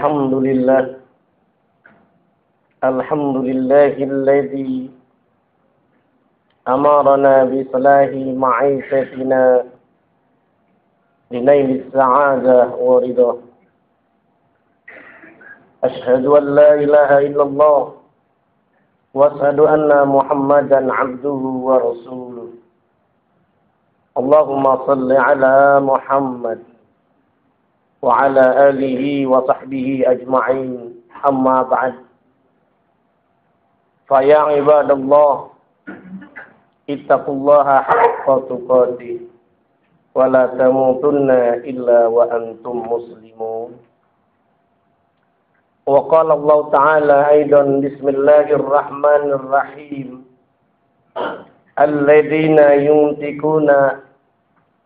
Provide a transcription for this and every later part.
Alhamdulillah. Alhamdulillahilladzi amarna bi salahi ma'ishatina linaili sa'adah wa ridha. Ashhadu an la ilaha illallah wa ashhadu anna Muhammadan 'abduhu wa rasuluh. Allahumma salli ala Muhammad wa ala alihi wa sahbihi ajma'in. Amma ba'd. Fa ya ibadallah, ittaqullaha haqqa tuqatih wa la tamutunna illa wa antum muslimun. Wa qala Allah ta'ala aidan, bismillahirrahmanirrahim, alladzina yuntikuna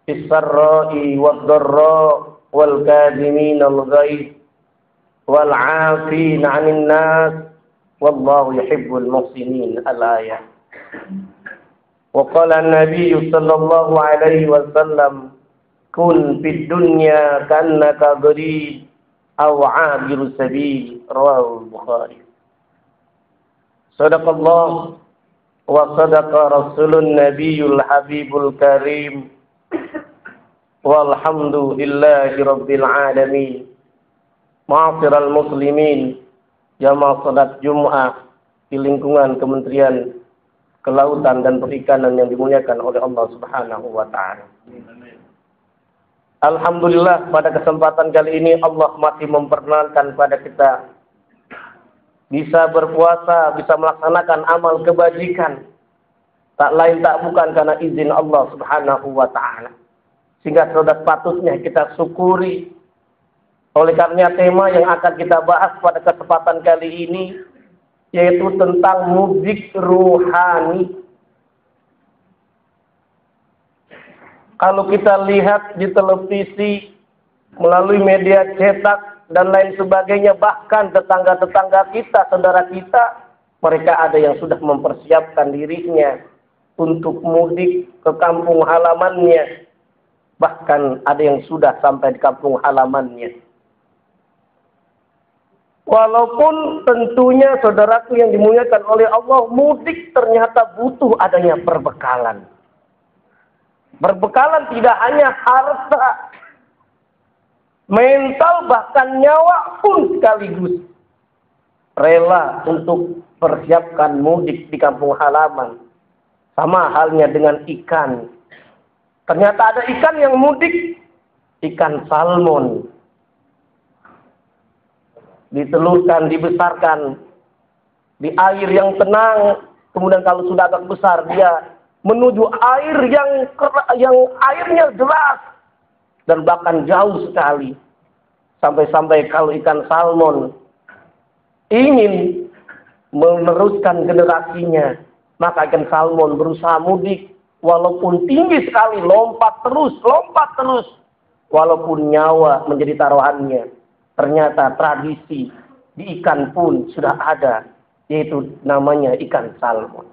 fis-sarra'i wad-dharra wal kadhimina al-ghaidh wal 'afina 'anil nas wallahu yuhibbul muhsinin. Al-ayah. Wa qala an-nabiy sallallahu alaihi wasallam, kun fid dunya ka'annaka gharib aw 'abiru sabil. Rawahu Bukhari. Sadaqallah wa sadaqa rasulun nabiyul habibul karim. Walhamdulillahi rabbil alamin. Ma'asyiral muslimin, jamaah salat Jumat di lingkungan Kementerian Kelautan dan Perikanan yang dimuliakan oleh Allah Subhanahu wa taala. Alhamdulillah, pada kesempatan kali ini Allah masih memperkenankan pada kita bisa berpuasa, bisa melaksanakan amal kebajikan. Tak lain tak bukan karena izin Allah Subhanahu wa taala. Sehingga sudah patutnya kita syukuri. Oleh karena tema yang akan kita bahas pada kesempatan kali ini, yaitu tentang muzik ruhani. Kalau kita lihat di televisi, melalui media cetak dan lain sebagainya, bahkan tetangga-tetangga kita, saudara kita, mereka ada yang sudah mempersiapkan dirinya untuk mudik ke kampung halamannya. Bahkan ada yang sudah sampai di kampung halamannya. Walaupun tentunya saudaraku yang dimuliakan oleh Allah, mudik ternyata butuh adanya perbekalan. Perbekalan tidak hanya harta, mental, bahkan nyawa pun sekaligus rela untuk persiapkan mudik di kampung halaman. Sama halnya dengan ikan. Ternyata ada ikan yang mudik, ikan salmon. Ditelurkan, dibesarkan di air yang tenang. Kemudian kalau sudah agak besar, dia menuju air yang airnya deras dan bahkan jauh sekali. Sampai-sampai kalau ikan salmon ingin meneruskan generasinya, maka ikan salmon berusaha mudik. Walaupun tinggi sekali, lompat terus. Walaupun nyawa menjadi taruhannya. Ternyata tradisi di ikan pun sudah ada, yaitu namanya ikan salmon.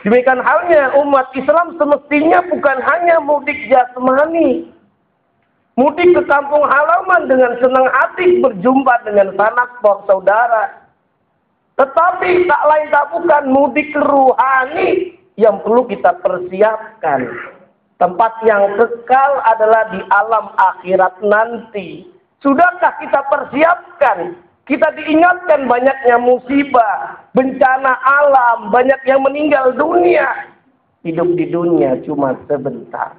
Demikian halnya umat Islam semestinya bukan hanya mudik jasmani. Mudik ke kampung halaman dengan senang hati berjumpa dengan sanak saudara. Tetapi tak lain tak bukan mudik ruhani yang perlu kita persiapkan. Tempat yang kekal adalah di alam akhirat nanti. Sudahkah kita persiapkan? Kita diingatkan banyaknya musibah, bencana alam, banyak yang meninggal dunia. Hidup di dunia cuma sebentar.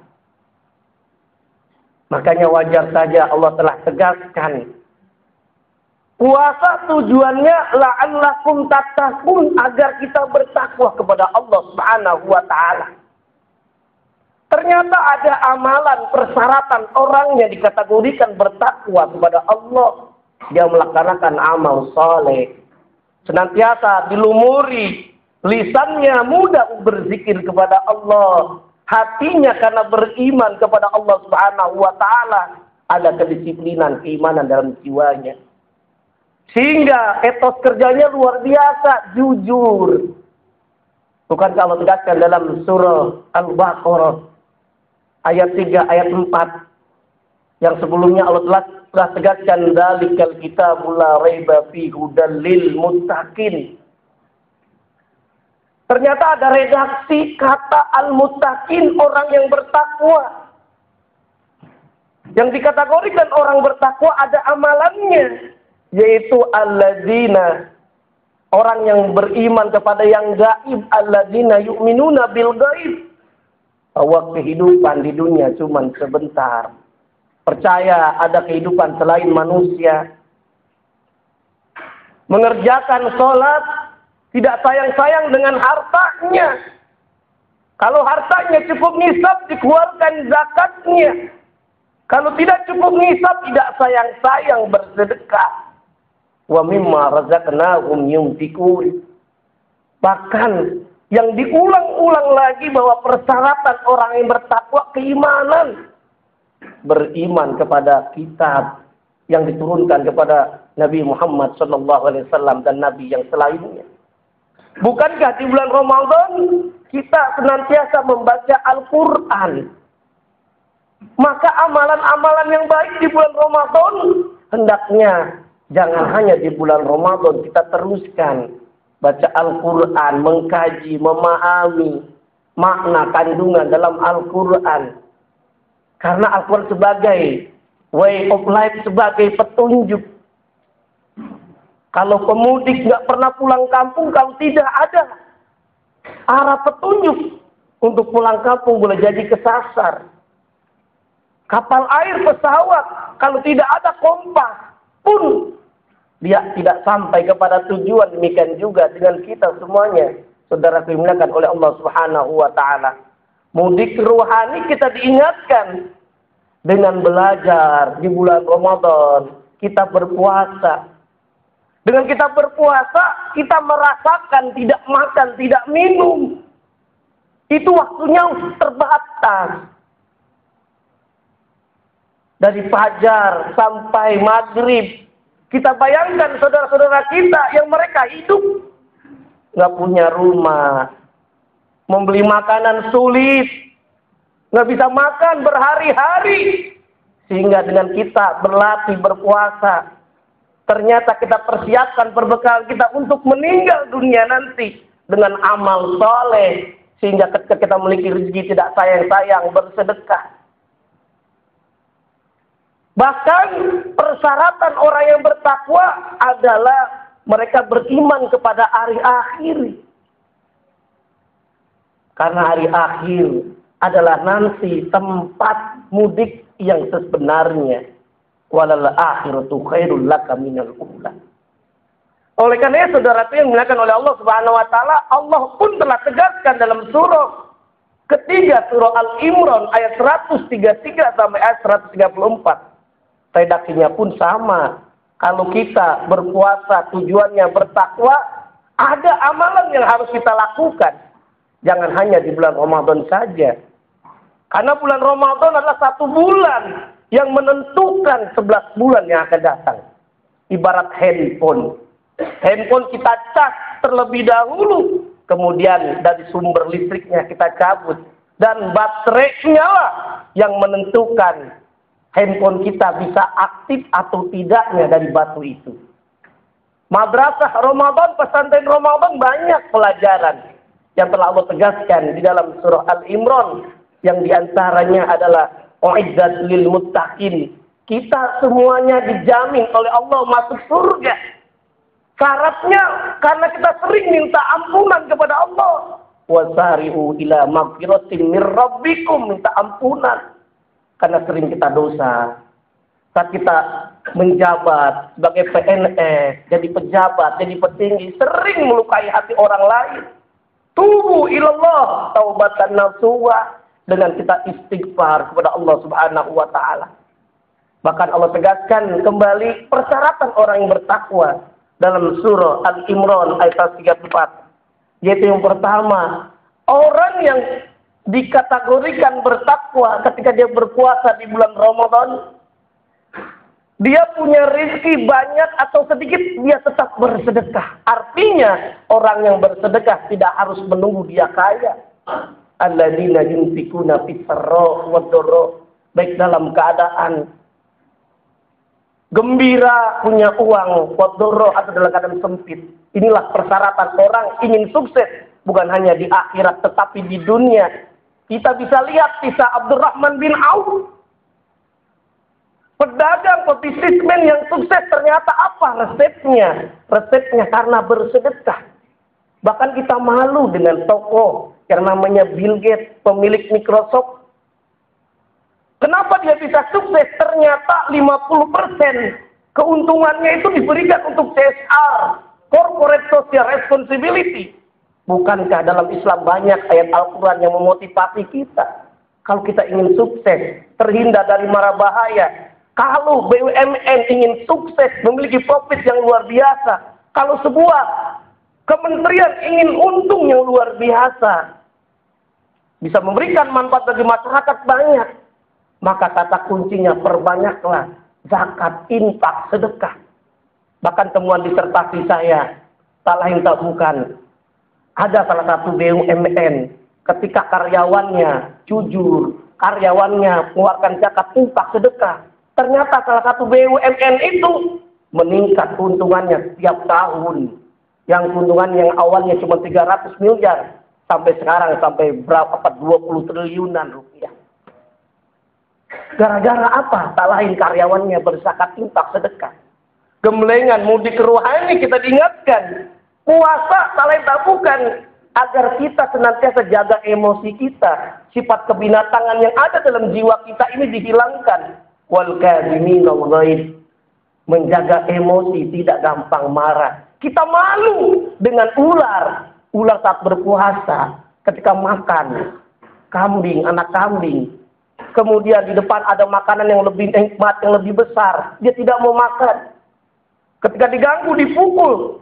Makanya wajar saja Allah telah tegaskan. Puasa tujuannya la'allakum tattaqun, agar kita bertakwa kepada Allah Subhanahu wa taala. Ternyata ada amalan, persyaratan orang yang dikategorikan bertakwa kepada Allah. Dia melaksanakan amal soleh. Senantiasa dilumuri. Lisannya mudah berzikir kepada Allah. Hatinya karena beriman kepada Allah Subhanahu wa taala. Ada kedisiplinan, keimanan dalam jiwanya. Sehingga etos kerjanya luar biasa, jujur. Bukan Allah tegaskan dalam surah Al-Baqarah ayat 3, ayat 4. Yang sebelumnya Allah telah tegaskan dzalikal kitabul la raiba fihi hudal lil muttaqin. Ternyata ada redaksi kata al-muttaqin, orang yang bertakwa. Yang dikategorikan orang bertakwa ada amalannya, yaitu alladzina, orang yang beriman kepada yang gaib, alladzina yu'minuna bil gaib. Bahwa kehidupan di dunia cuma sebentar. Percaya ada kehidupan selain manusia. Mengerjakan sholat, tidak sayang-sayang dengan hartanya. Kalau hartanya cukup nisab, dikeluarkan zakatnya. Kalau tidak cukup nisab, tidak sayang-sayang bersedekah. Wa mimma razaqnahum yunfikun. Bahkan yang diulang-ulang lagi bahwa persyaratan orang yang bertakwa keimanan. Beriman kepada kitab yang diturunkan kepada Nabi Muhammad SAW dan Nabi yang selainnya. Bukankah di bulan Ramadan kita senantiasa membaca Al-Quran? Maka amalan-amalan yang baik di bulan Ramadan hendaknya jangan hanya di bulan Ramadan kita teruskan. Baca Al-Quran, mengkaji, memahami makna kandungan dalam Al-Quran. Karena Al-Quran sebagai way of life, sebagai petunjuk. Kalau pemudik nggak pernah pulang kampung, kalau tidak ada arah petunjuk untuk pulang kampung, boleh jadi kesasar. Kapal air, pesawat, kalau tidak ada kompas pun dia tidak sampai kepada tujuan. Demikian juga dengan kita semuanya, saudara dimuliakan oleh Allah Subhanahu wa taala. Mudik ruhani kita diingatkan dengan belajar di bulan Ramadan, kita berpuasa. Dengan kita berpuasa, kita merasakan tidak makan, tidak minum. Itu waktunya terbatas. Dari fajar sampai maghrib. Kita bayangkan saudara-saudara kita yang mereka hidup nggak punya rumah, membeli makanan sulit, nggak bisa makan berhari-hari, sehingga dengan kita berlatih berpuasa, ternyata kita persiapkan perbekalan kita untuk meninggal dunia nanti dengan amal soleh, sehingga ketika kita memiliki rezeki tidak sayang-sayang bersedekah. Bahkan persyaratan orang yang bertakwa adalah mereka beriman kepada hari akhir. Karena hari akhir adalah nanti tempat mudik yang sebenarnya. Walal akhiratu khairul laka minal ula. Oleh karena itu, saudara yang dimuliakan oleh Allah Subhanahu wa taala, Allah pun telah tegaskan dalam surah ketiga, surah Al-Imran ayat 133 sampai ayat 134. Redaksinya pun sama. Kalau kita berpuasa tujuannya bertakwa, ada amalan yang harus kita lakukan. Jangan hanya di bulan Ramadan saja. Karena bulan Ramadan adalah satu bulan yang menentukan 11 bulan yang akan datang. Ibarat handphone. Handphone kita cas terlebih dahulu. Kemudian dari sumber listriknya kita cabut. Dan baterainya lah yang menentukan handphone kita bisa aktif atau tidaknya dari batu itu. Madrasah Ramadan, pesantren Ramadan banyak pelajaran yang telah Allah tegaskan di dalam surah Al-Imran, yang diantaranya adalah uiddat lil muttaqin. Kita semuanya dijamin oleh Allah masuk surga. Syaratnya karena kita sering minta ampunan kepada Allah. Wasari'u ila magfiratin mir rabbikum, minta ampunan. Karena sering kita dosa. Saat kita menjabat sebagai PNS, jadi pejabat, jadi petinggi, sering melukai hati orang lain. Tubu ilallah taubatan nasuha, dengan kita istighfar kepada Allah Subhanahu wa taala. Bahkan Allah tegaskan kembali persyaratan orang yang bertakwa dalam surah Al-Imran ayat 34. Yaitu yang pertama, orang yang dikategorikan bertakwa ketika dia berpuasa di bulan Ramadan, dia punya rezeki banyak atau sedikit, dia tetap bersedekah. Artinya orang yang bersedekah tidak harus menunggu dia kaya. Alladzina yunfikuna fis sarra wad dharra, baik dalam keadaan gembira, punya uang, wadoro atau dalam keadaan sempit. Inilah persyaratan orang ingin sukses, bukan hanya di akhirat tetapi di dunia. Kita bisa lihat kisah Abdurrahman bin Auf. Pedagang, bisnismen yang sukses, ternyata apa resepnya? Resepnya karena bersedekah. Bahkan kita malu dengan tokoh yang namanya Bill Gates, pemilik Microsoft. Kenapa dia bisa sukses? Ternyata 50% keuntungannya itu diberikan untuk CSR, Corporate Social Responsibility. Bukankah dalam Islam banyak ayat Al-Quran yang memotivasi kita? Kalau kita ingin sukses, terhindar dari mara bahaya. Kalau BUMN ingin sukses, memiliki profit yang luar biasa. Kalau sebuah kementerian ingin untung yang luar biasa, bisa memberikan manfaat bagi masyarakat banyak. Maka kata kuncinya perbanyaklah zakat, infak, sedekah. Bahkan temuan disertasi saya, tak lain tak bukan, ada salah satu BUMN ketika karyawannya jujur, karyawannya mengeluarkan zakat, infak, sedekah. Ternyata salah satu BUMN itu meningkat keuntungannya setiap tahun. Yang keuntungan yang awalnya cuma 300 miliar sampai sekarang sampai berapa 20 triliunan rupiah. Gara-gara apa? Tak lain karyawannya berzakat, infak, sedekah. Gemblengan mudik rohani kita diingatkan. Puasa tak lain tak bukan agar kita senantiasa jaga emosi kita. Sifat kebinatangan yang ada dalam jiwa kita ini dihilangkan. Wal kadhiminal ghaidh. Menjaga emosi, tidak gampang marah. Kita malu dengan ular. Ular saat berpuasa ketika makan kambing, anak kambing. Kemudian di depan ada makanan yang lebih nikmat, yang lebih besar. Dia tidak mau makan. Ketika diganggu, dipukul.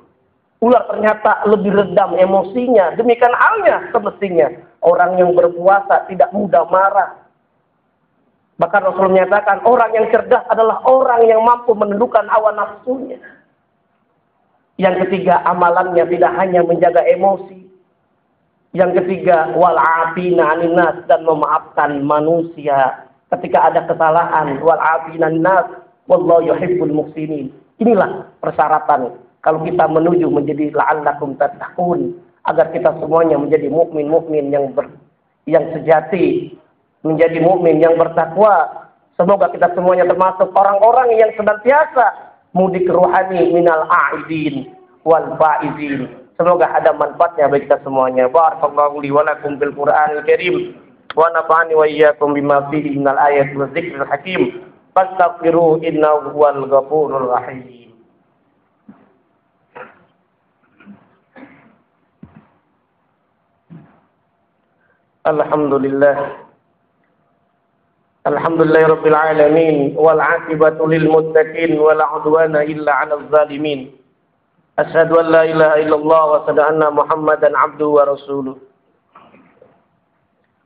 Ular ternyata lebih redam emosinya. Demikian halnya semestinya. Orang yang berpuasa tidak mudah marah. Bahkan Rasul menyatakan orang yang cerdas adalah orang yang mampu menundukkan hawa nafsunya. Yang ketiga, amalannya tidak hanya menjaga emosi. Yang ketiga, wal'afina 'anin nas, dan memaafkan manusia ketika ada kesalahan. Wal'afina 'anin nas, wallahu yuhibbul muhsinin. Inilah persyaratan kalau kita menuju menjadi la'allakum tattaqun, agar kita semuanya menjadi mukmin-mukmin yang sejati, menjadi mukmin yang bertakwa. Semoga kita semuanya termasuk orang-orang yang senantiasa mudik ruhani minal a'idin wal faizin. Semoga ada manfaatnya bagi kita semuanya. Barakallahu li wa lakum bil Qur'anil Karim wa nafa'ani wa iyyakum bima fihi minal ayati wa dzikril hakim. Fastaghfiru innahu huwal ghafurur rahim. Alhamdulillah. Alhamdulillahirabbil alamin wal 'aqibatu lil muttaqin wa la 'udwana illa 'alal zalimin. Asyhadu an la ilaha illallah wa asyhadu anna Muhammadan 'abduhu wa rasuluh.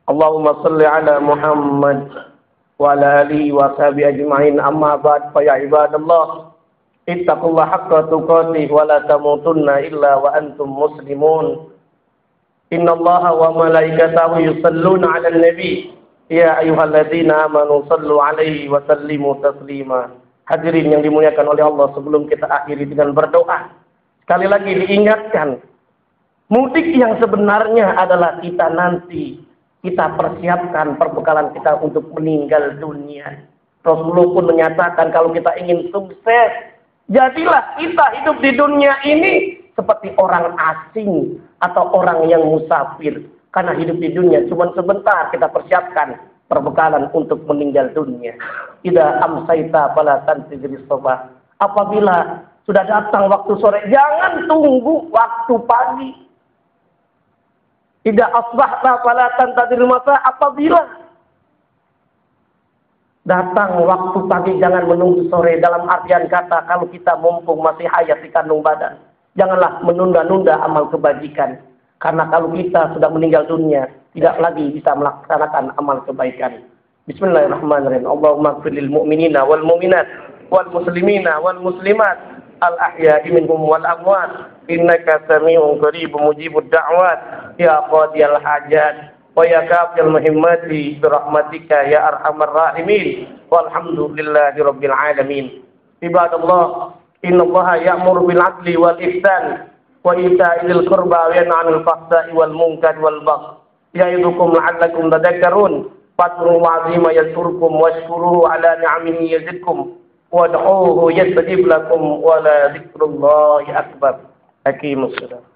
Allahumma shalli 'ala Muhammad wa 'ala alihi wa sahbihi ajma'in. Amma ba'd, fa ya ibadallah, ittaqullaha haqqa tuqatih wa la tamutunna illa wa antum muslimun. Innallaha wa malaikatahu yusalluna 'alan nabi. Ya ayyuhalladzina amanu sallu 'alaihi wa sallimu taslima. Hadirin yang dimuliakan oleh Allah, sebelum kita akhiri dengan berdoa, sekali lagi diingatkan, mudik yang sebenarnya adalah kita nanti, kita persiapkan perbekalan kita untuk meninggal dunia. Rasulullah pun menyatakan kalau kita ingin sukses, jadilah kita hidup di dunia ini seperti orang asing atau orang yang musafir. Karena hidup di dunia cuma sebentar, kita persiapkan perbekalan untuk meninggal dunia. Idza amsayta fala tantizir as-subah. Apabila sudah datang waktu sore, jangan tunggu waktu pagi. Idza asbahta fala tantazir masa. Apabila datang waktu pagi, jangan menunggu sore. Dalam artian kata, kalau kita mumpung masih hayat di kandung badan, janganlah menunda-nunda amal kebajikan. Karena kalau kita sudah meninggal dunia, tidak lagi bisa melaksanakan amal kebaikan. Bismillahirrahmanirrahim. Allahumma ighfir lil mu'minina wal mu'minat wal muslimina wal muslimat al ahya'i minhum wal amwat innaka sami'un qaribun mujibud da'wat ya qadiyal hajat wa ya kafil muhimmati bi rahmatika ya arhamar rahimin walhamdulillahi rabbil alamin. Ibadallah, innallaha ya'muru bil 'adli wal ihsan wa ita'i dzil qurba wa yanha 'anil fahsya'i wal munkari wal baghi. Ya'idukum la'allakum tadhakkarun. Fadhkurullaha 'azima yadhkurkum washkuruhu 'ala ni'amihi yazidkum wad'uuhu yastajib lakum wa la dzikrullahi akbar. Aqimus shalah.